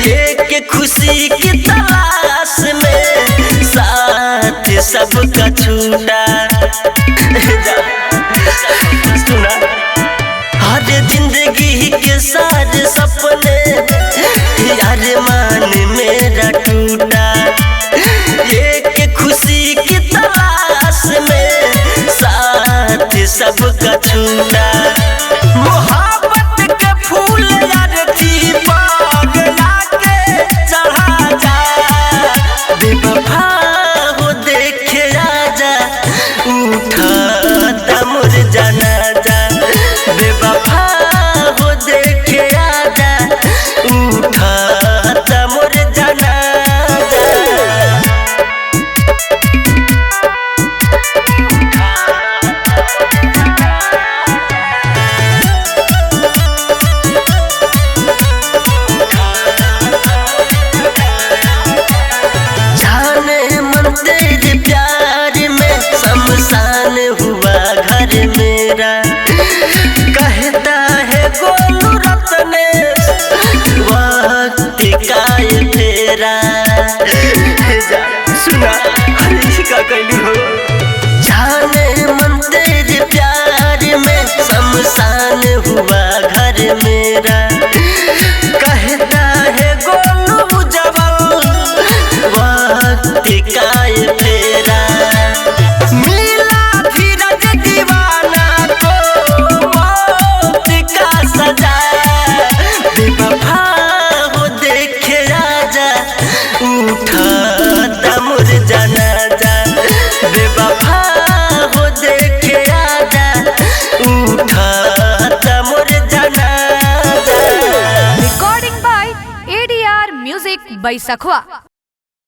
एक खुशी की तलाश में साथ सबका छूटा। सुना हर जिंदगी के सारे सपने यार मान मेरा टूटा। एक खुशी की तलाश में साथ सबका छूटा। मोहब्बत के फूल यार पगला के चढ़ा जा। बेवफा हो देखे आजा उठा तमुर जनाजा। बेवफा हो देखे आजा उठा तमुर जनाजा। तेरे प्यार में शमशान हुआ घर मेरा। कहता है गोलू रत्नेश वक्त का ये फेरा। सुना का कहलू हो जाने मन तेरे प्यार में शमशान हुआ घर मेरा। कहता है गोलू जवान वक्त का ये फेरा। मिला धीरज दीवाना को मौत का सजा। बेवफा हो देखे आजा उठा तमुर जनाजा। बेवफा हो देखे आजा उठा तमुर जनाजा। Recording by ADR Music by Sakhwa।